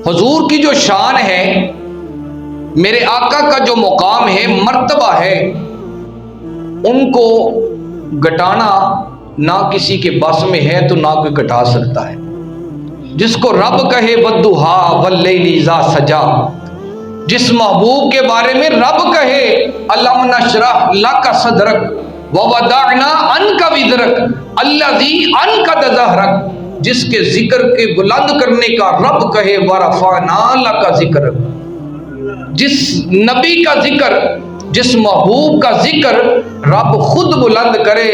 حضور کی جو شان ہے، میرے آقا کا جو مقام ہے، مرتبہ ہے، ان کو گٹانا نہ کسی کے بس میں ہے تو نہ کوئی گٹا سکتا ہے۔ جس کو رب کہے والضحیٰ واللیل اذا سجا، جس محبوب کے بارے میں رب کہے الم نشرح لک صدرک ووضعنا عنک وزرک الذی انقض ظہرک، جس کے ذکر کے بلند کرنے کا رب کہے ورفعنا لک ذکرک، جس نبی کا ذکر، جس محبوب کا ذکر رب خود بلند کرے،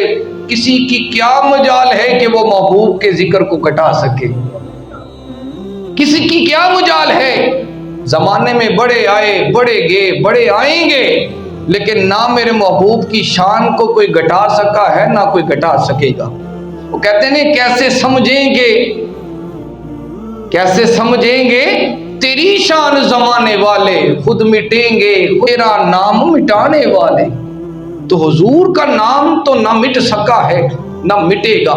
کسی کی کیا مجال ہے کہ وہ محبوب کے ذکر کو گٹا سکے؟ کسی کی کیا مجال ہے؟ زمانے میں بڑے آئے، بڑے گئے، بڑے آئیں گے، لیکن نہ میرے محبوب کی شان کو کوئی گٹا سکا ہے نہ کوئی گٹا سکے گا۔ وہ کہتے ہیں کیسے سمجھیں گے، کیسے سمجھیں گے تیری شان زمانے والے، خود مٹیں گے تیرا نام مٹانے والے۔ تو حضور کا نام تو نہ مٹ سکا ہے نہ مٹے گا،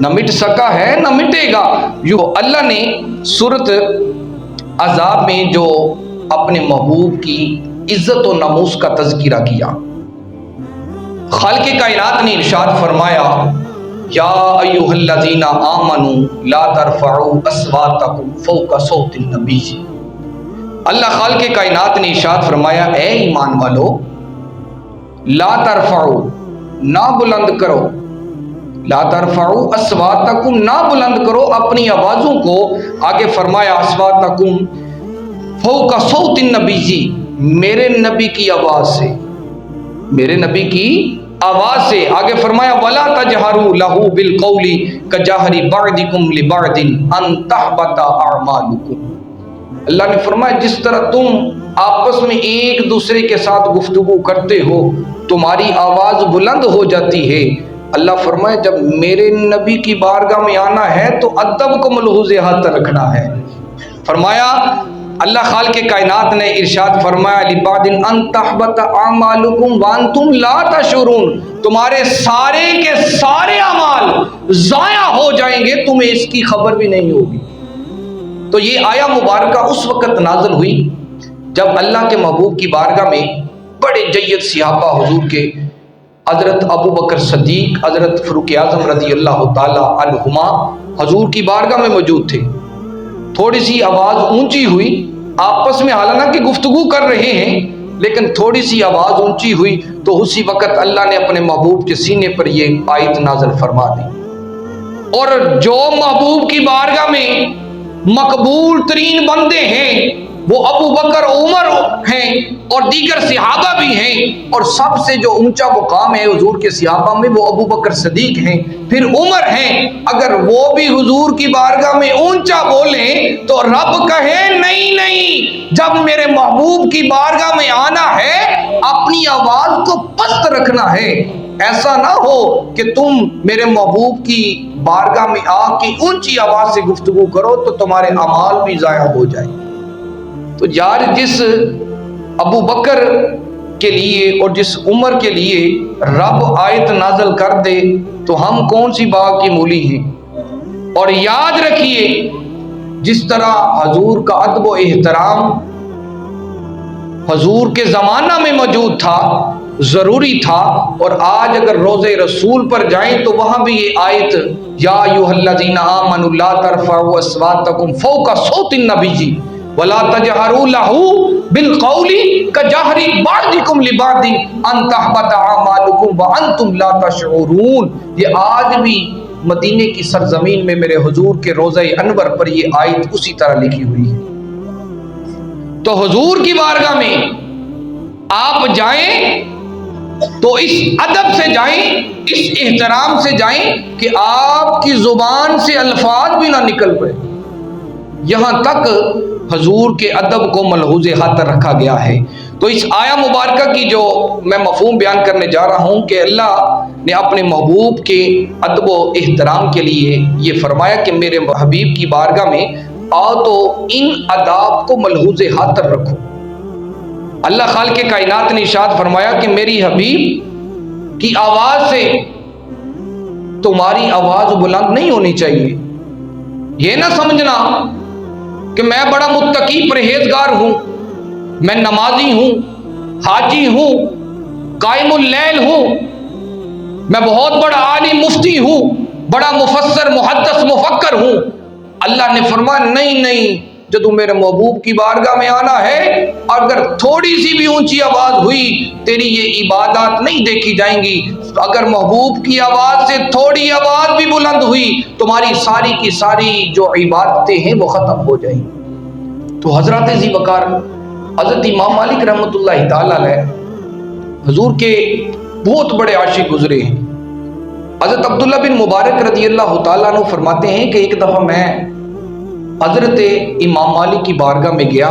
نہ مٹ سکا ہے نہ مٹے گا۔ یوں اللہ نے سورۃ احزاب میں جو اپنے محبوب کی عزت و ناموس کا تذکرہ کیا، خالق کائنات نے ارشاد فرمایا یا ایھا الذین آمنوا لا ترفعوا اصواتکم فوق صوت النبی۔ اللہ خالق کائنات نے ارشاد فرمایا اے ایمان والو، لا ترفعوا، نہ بلند کرو، لا ترفعوا اصواتکم، نہ بلند کرو اپنی آوازوں کو۔ آگے فرمایا اصواتکم فوق صوت النبی، میرے نبی کی آواز سے، میرے نبی کی آواز سے۔ آگے فرمایا ولا تجہروا لہ بالقول کجہر بعضکم لبعض ان تحبط اعمالکم۔ اللہ نے فرمایا جس طرح تم آپس میں ایک دوسرے کے ساتھ گفتگو کرتے ہو، تمہاری آواز بلند ہو جاتی ہے، اللہ فرمایا جب میرے نبی کی بارگاہ میں آنا ہے تو ادب کو ملحوظ ہاتھ رکھنا ہے۔ فرمایا اللہ خالق کائنات نے ارشاد فرمایا لبعض ان تحبط اعمالکم وانتم لا تشعرون، تمہارے سارے کے سارے اعمال ضائع ہو جائیں گے، تمہیں اس کی خبر بھی نہیں ہوگی۔ تو یہ آیہ مبارکہ اس وقت نازل ہوئی جب اللہ کے محبوب کی بارگاہ میں بڑے جید صحابہ حضور کے، حضرت ابو بکر صدیق، حضرت فاروق اعظم رضی اللہ تعالی عنہما حضور کی بارگاہ میں موجود تھے۔ تھوڑی سی آواز اونچی ہوئی، آپس میں حالانکہ گفتگو کر رہے ہیں لیکن تھوڑی سی آواز اونچی ہوئی تو اسی وقت اللہ نے اپنے محبوب کے سینے پر یہ آیت نازل فرما دی۔ اور جو محبوب کی بارگاہ میں مقبول ترین بندے ہیں وہ ابو بکر، عمر ہیں اور دیگر صحابہ بھی ہیں، اور سب سے جو اونچا مقام ہے حضور کے صحابہ میں وہ ابو بکر صدیق ہیں، پھر عمر ہیں۔ اگر وہ بھی حضور کی بارگاہ میں اونچا بولیں تو رب کہے نہیں، جب میرے محبوب کی بارگاہ میں آنا ہے اپنی آواز کو پست رکھنا ہے۔ ایسا نہ ہو کہ تم میرے محبوب کی بارگاہ میں آ کے اونچی آواز سے گفتگو کرو تو تمہارے اعمال بھی ضائع ہو جائیں۔ تو یار جس ابو بکر کے لیے اور جس عمر کے لیے رب آیت نازل کر دے تو ہم کون سی باغ کی مولی ہیں۔ اور یاد رکھیے جس طرح حضور کا ادب و احترام حضور کے زمانہ میں موجود تھا، ضروری تھا، اور آج اگر روضہ رسول پر جائیں تو وہاں بھی یہ آیت یا ایھا الذین آمنوا لا ترفعوا اصواتکم فوق صوت النبی ولا تجہروا لہ بالقول کجہر بعضکم لبعض ان تحبط اعمالکم وانتم لا تشعرون۔ یہ آج بھی مدینے کی سرزمین میں میرے حضور کے روضہ انور پر یہ آیت اسی طرح لکھی ہوئی ہے۔ تو حضور کی بارگاہ میں آپ جائیں تو اس ادب سے جائیں، اس احترام سے جائیں کہ آپ کی زبان سے الفاظ بھی نہ نکل پڑے۔ یہاں تک حضور کے ادب کو ملحوظ خاطر رکھا گیا ہے۔ تو اس آیہ مبارکہ کی جو میں مفہوم بیان کرنے جا رہا ہوں کہ اللہ نے اپنے محبوب کے ادب و احترام کے لیے یہ فرمایا کہ میرے حبیب کی بارگاہ میں آؤ تو ان آداب کو ملحوظ خاطر رکھو۔ اللہ خالق کائنات نے ارشاد فرمایا کہ میری حبیب کی آواز سے تمہاری آواز بلند نہیں ہونی چاہیے۔ یہ نہ سمجھنا کہ میں بڑا متقی پرہیزگار ہوں، میں نمازی ہوں، حاجی ہوں، قائم اللیل ہوں، میں بہت بڑا عالم مفتی ہوں، بڑا مفسر محدث مفکر ہوں۔ اللہ نے فرمایا نہیں نہیں، جو تم میرے محبوب کی بارگاہ میں آنا ہے، اگر تھوڑی سی بھی اونچی آواز ہوئی تیری یہ عبادات نہیں دیکھی جائیں گی۔ اگر محبوب کی آواز سے تھوڑی آواز بھی بلند ہوئی تمہاری ساری کی ساری جو عبادتیں ہیں وہ ختم ہو جائیں گی۔ تو حضرت ذی وقار حضرت امام مالک رحمۃ اللہ تعالی علیہ حضور کے بہت بڑے عاشق گزرے ہیں۔ حضرت عبداللہ بن مبارک رضی اللہ تعالیٰ عنہ فرماتے ہیں کہ ایک دفعہ میں حضرت امام مالک کی بارگاہ میں گیا،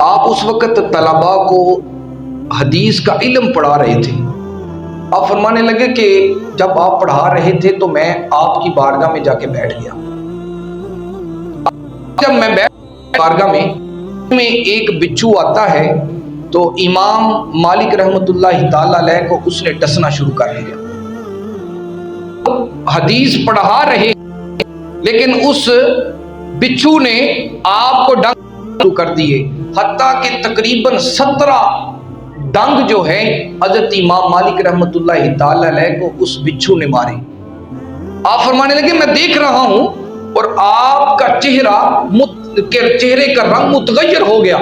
آپ اس وقت طلباء کو حدیث کا علم پڑھا رہے تھے۔ آپ فرمانے لگے کہ جب آپ پڑھا رہے تھے تو میں آپ کی بارگاہ میں جا کے بیٹھ گیا۔ جب میں بیٹھ بارگاہ میں ایک بچھو آتا ہے تو امام مالک رحمۃ اللہ تعالی علیہ کو اس نے ڈسنا شروع کر دیا۔ حدیث پڑھا رہے لیکن اس بچھو نے آپ کو ڈنگ شروع کر دیے، حتیٰ کہ تقریباً 17 ڈنگ جو ہے حضرت امام مالک رحمۃ اللہ تعالی علیہ کو اس بچھو نے مارے۔ آپ فرمانے لگے میں دیکھ رہا ہوں اور آپ کا چہرے کا رنگ متغیر ہو گیا،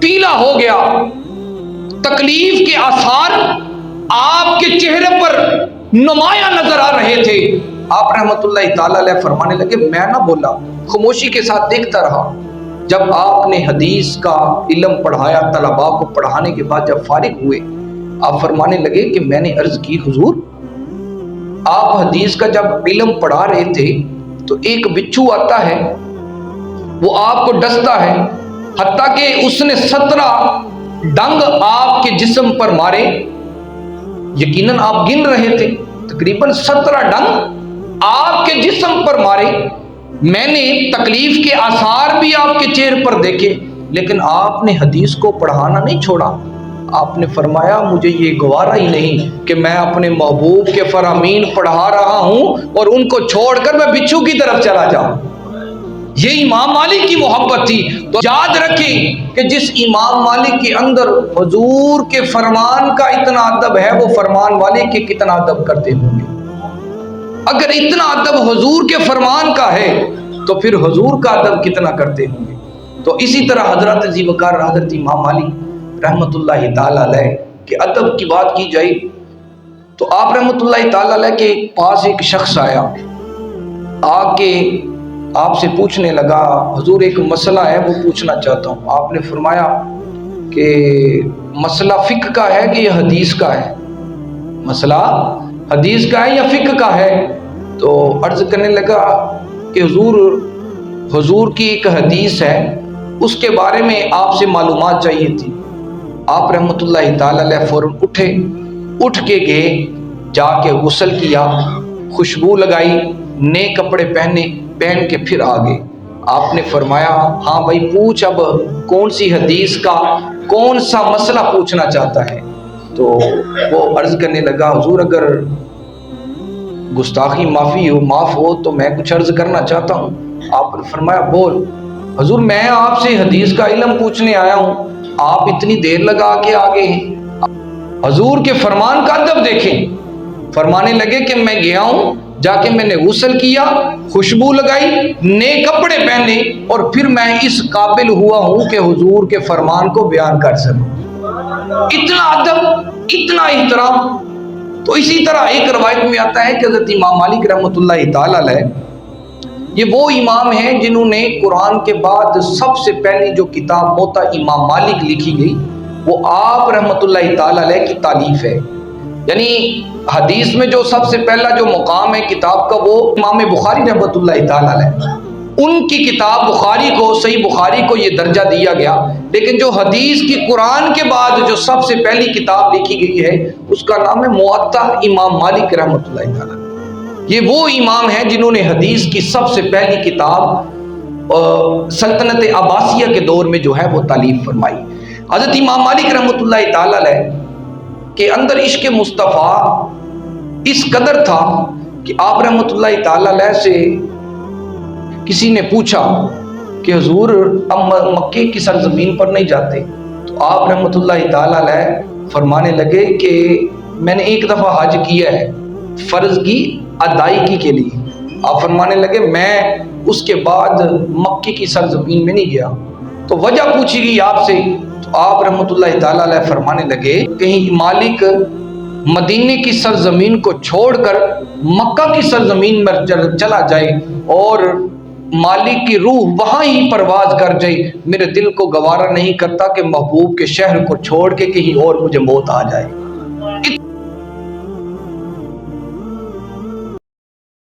پیلا ہو گیا، تکلیف کے آثار آپ کے چہرے پر نمایاں نظر آ رہے تھے۔ آپ رحمت اللہ تعالی علیہ فرمانے لگے میں نہ بولا، خاموشی کے ساتھ دیکھتا رہا۔ جب آپ نے حدیث کا علم پڑھایا، طلباء کو پڑھانے کے بعد جب فارغ ہوئے، آپ فرمانے لگے کہ میں نے عرض کی حضور آپ حدیث کا جب علم پڑھا رہے تھے تو ایک بچھو آتا ہے وہ آپ کو ڈستا ہے، حتیٰ کہ اس نے 17 ڈنگ آپ کے جسم پر مارے۔ یقیناً آپ گن رہے تھے، تقریباً 17 ڈنگ آپ کے جسم پر مارے۔ میں نے تکلیف کے آثار بھی آپ کے چہرے پر دیکھے، لیکن آپ نے حدیث کو پڑھانا نہیں چھوڑا۔ آپ نے فرمایا مجھے یہ گوارا ہی نہیں کہ میں اپنے محبوب کے فرامین پڑھا رہا ہوں اور ان کو چھوڑ کر میں بچھو کی طرف چلا جاؤں۔ یہ امام مالک کی محبت تھی۔ تو یاد رکھیں کہ جس امام مالک کے اندر حضور کے فرمان کا اتنا ادب ہے، وہ فرمان والے کے کتنا ادب کرتے ہوں گے۔ اگر اتنا ادب حضور کے فرمان کا ہے تو پھر حضور کا ادب کتنا کرتے ہوں گے۔ تو اسی طرح حضرت ذی وقار حضرت امام مالک رحمت اللہ تعالی علیہ کے ادب کی بات کی جائے تو آپ رحمت اللہ تعالی علیہ کے پاس ایک شخص آیا، آ کے آپ سے پوچھنے لگا حضور ایک مسئلہ ہے وہ پوچھنا چاہتا ہوں۔ آپ نے فرمایا کہ مسئلہ فقہ کا ہے کہ یہ حدیث کا ہے؟ مسئلہ حدیث کا ہے یا فقہ کا ہے؟ تو عرض کرنے لگا کہ حضور کی ایک حدیث ہے، اس کے بارے میں آپ سے معلومات چاہیے تھی۔ آپ رحمت اللہ تعالی علیہ فوراً اٹھ کے گئے، جا کے غسل کیا، خوشبو لگائی، نئے کپڑے پہن کے پھر آ گئے۔ آپ نے فرمایا ہاں بھائی پوچھ، اب کون سی حدیث کا کون سا مسئلہ پوچھنا چاہتا ہے؟ تو وہ عرض کرنے لگا حضور اگر گستاخی معاف ہو تو میں کچھ عرض کرنا چاہتا ہوں۔ آپ نے فرمایا بول۔ حضور میں آپ سے حدیث کا علم پوچھنے آیا ہوں، آپ اتنی دیر لگا کے آگے ہیں۔ حضور کے فرمان کا ادب دیکھیں۔ فرمانے لگے کہ میں گیا ہوں، جا کے میں نے غسل کیا، خوشبو لگائی، نئے کپڑے پہنے اور پھر میں اس قابل ہوا ہوں کہ حضور کے فرمان کو بیان کر سکوں۔ اتنا ادب، اتنا احترام۔ تو اسی طرح ایک روایت میں آتا ہے کہ حضرت امام مالک رحمۃ اللہ تعالی علیہ یہ وہ امام ہیں جنہوں نے قرآن کے بعد سب سے پہلی جو کتاب موطا امام مالک لکھی گئی وہ آپ رحمۃ اللہ تعالی علیہ کی تالیف ہے۔ یعنی حدیث میں جو سب سے پہلا جو مقام ہے کتاب کا وہ امام بخاری رحمۃ اللہ تعالی علیہ، ان کی کتاب بخاری کو، صحیح بخاری کو یہ درجہ دیا گیا۔ لیکن جو حدیث کی قرآن کے بعد جو سب سے پہلی کتاب لکھی گئی ہے اس کا نام ہے موطا امام مالک رحمۃ اللہ تعالی۔ یہ وہ امام ہیں جنہوں نے حدیث کی سب سے پہلی کتاب سلطنت عباسیہ کے دور میں جو ہے وہ تالیف فرمائی۔ حضرت امام مالک رحمۃ اللہ تعالی علیہ کے اندر عشق مصطفیٰ اس قدر تھا کہ آپ رحمۃ اللہ تعالی علیہ سے کسی نے پوچھا کہ حضور اب مکے کی سرزمین پر نہیں جاتے. تو آپ رحمۃ اللہ تعالیٰ علیہ فرمانے لگے کہ میں نے ایک دفعہ حج کیا ہے فرض کی ادائیگی کے لیے. آپ فرمانے لگے میں اس کے بعد مکے کی سرزمین میں نہیں گیا. تو وجہ پوچھی گئی آپ سے. تو آپ رحمۃ اللہ تعالیٰ علیہ فرمانے لگے کہیں مالک مدینے کی سرزمین کو چھوڑ کر مکہ کی سرزمین میں چلا جائے اور مالک کی روح وہاں ہی پرواز کر جائے. میرے دل کو گوارا نہیں کرتا کہ محبوب کے شہر کو چھوڑ کے کہیں اور مجھے موت آ جائے.